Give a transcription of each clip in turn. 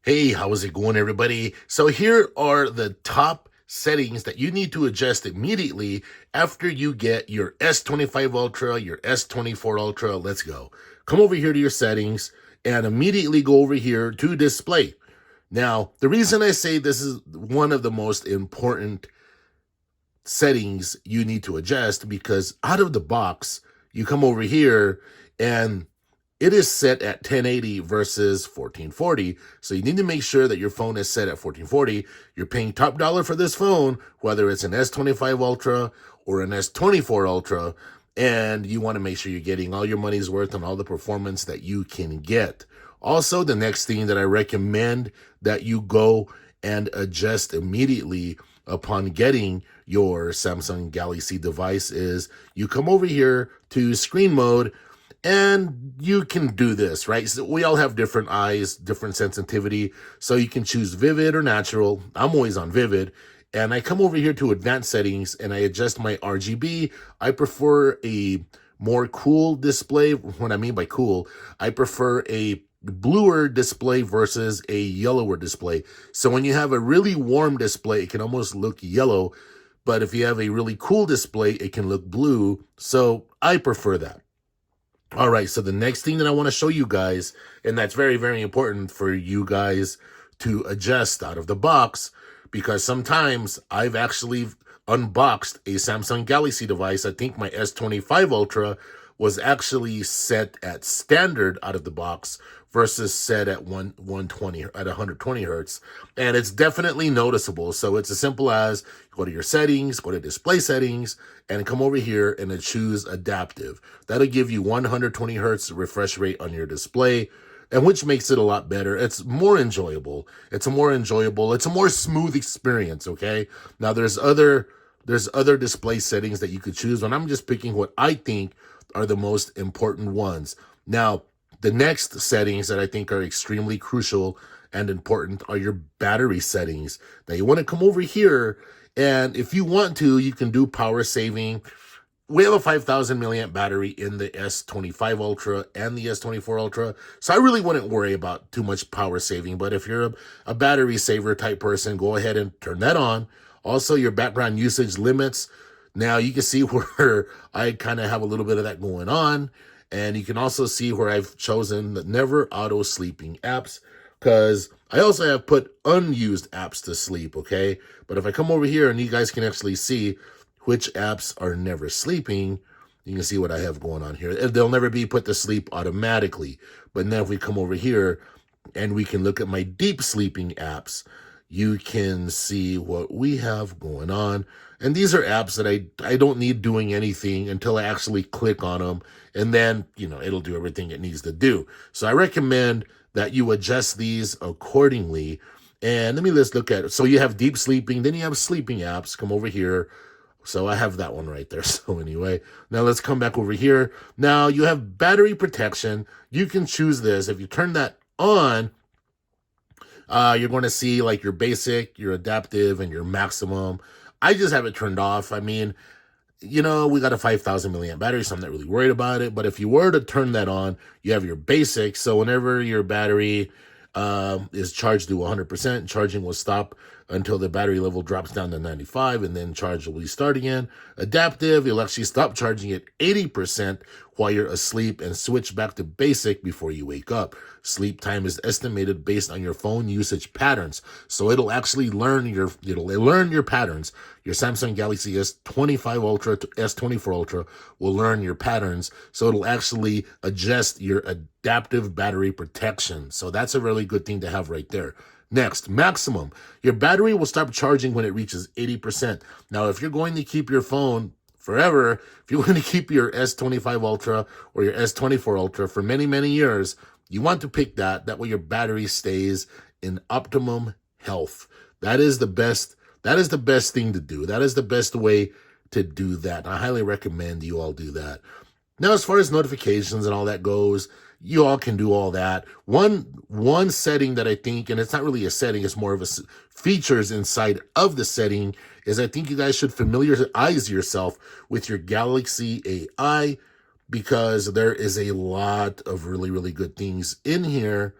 Hey, how is it going, everybody? So here are the top settings that you need to adjust immediately after you get your S25 Ultra, your S24 Ultra. Let's go. Come over here to your settings and immediately go over here to display. Now, the reason I say this is one of the most important settings you need to adjust because out of the box, you come over here and it is set at 1080 versus 1440. So you need to make sure that your phone is set at 1440. You're paying top dollar for this phone, whether it's an S25 Ultra or an S24 Ultra, and you want to make sure you're getting all your money's worth and all the performance that you can get. Also, the next thing that I recommend that you go and adjust immediately upon getting your Samsung Galaxy device is you come over here to screen mode and you can do this, right? So we all have different eyes, different sensitivity. So you can choose vivid or natural. I'm always on vivid. And I come over here to advanced settings and I adjust my RGB. I prefer a more cool display. What I mean by cool, I prefer a bluer display versus a yellower display. So when you have a really warm display, it can almost look yellow. But if you have a really cool display, it can look blue. So I prefer that. All right, so the next thing that I want to show you guys, and that's very, very important for you guys to adjust out of the box, because sometimes I've actually unboxed a Samsung Galaxy device. I think my S25 Ultra was actually set at standard out of the box versus set at 120 hertz. And it's definitely noticeable. So it's as simple as go to your settings, go to display settings, and come over here and choose adaptive. That'll give you 120 hertz refresh rate on your display, and which makes it a lot better. It's more enjoyable. It's a more smooth experience, okay? Now there's other display settings that you could choose, and I'm just picking what I think are the most important ones. Now, the next settings that I think are extremely crucial and important are your battery settings. Now, you want to come over here, and if you want to, you can do power saving. We have a 5,000 milliamp battery in the S25 Ultra and the S24 Ultra, so I really wouldn't worry about too much power saving. But if you're a battery saver type person, go ahead and turn that on. Also, your background usage limits. Now, you can see where I kind of have a little bit of that going on. And you can also see where I've chosen the never auto sleeping apps, because I also have put unused apps to sleep, okay? But if I come over here and you guys can actually see which apps are never sleeping, you can see what I have going on here. They'll never be put to sleep automatically. But then if we come over here and we can look at my deep sleeping apps, you can see what we have going on. And these are apps that I don't need doing anything until I actually click on them. And then, it'll do everything it needs to do. So I recommend that you adjust these accordingly. And let me just look at it. So you have deep sleeping, then you have sleeping apps. Come over here. So I have that one right there. So anyway, now let's come back over here. Now you have battery protection. You can choose this. If you turn that on, you're going to see like your basic, your adaptive, and your maximum. I just have it turned off. I mean, we got a 5,000 milliamp battery, so I'm not really worried about it. But if you were to turn that on, you have your basic. So whenever your battery is charged to 100%, charging will stop until the battery level drops down to 95, and then charge will restart again. Adaptive, you'll actually stop charging at 80% while you're asleep and switch back to basic before you wake up. Sleep time is estimated based on your phone usage patterns. So it'll actually learn your patterns. Your Samsung Galaxy S25 Ultra to S24 Ultra will learn your patterns. So it'll actually adjust your adaptive battery protection. So that's a really good thing to have right there. Next, maximum. Your battery will stop charging when it reaches 80%. Now, if you're going to keep your phone forever, if you want to keep your S25 Ultra or your S24 Ultra for many, many years, you want to pick that. That way your battery stays in optimum health. That is the best thing to do. That is the best way to do that. I highly recommend you all do that. Now, as far as notifications and all that goes, you all can do all that. One setting that I think, and it's not really a setting, it's more of a features inside of the setting, is I think you guys should familiarize yourself with your Galaxy AI, because there is a lot of really, really good things in here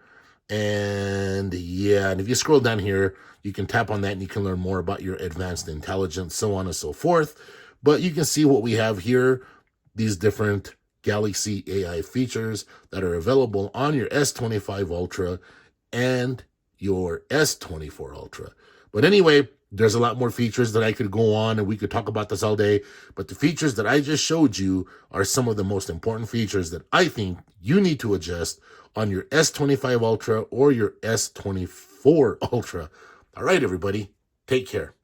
And yeah, and if you scroll down here, you can tap on that and you can learn more about your advanced intelligence, so on and so forth. But you can see what we have here, these different Galaxy AI features that are available on your S25 Ultra and your S24 Ultra. But anyway, there's a lot more features that I could go on and we could talk about this all day. But the features that I just showed you are some of the most important features that I think you need to adjust on your S25 Ultra or your S24 Ultra. All right, everybody, take care.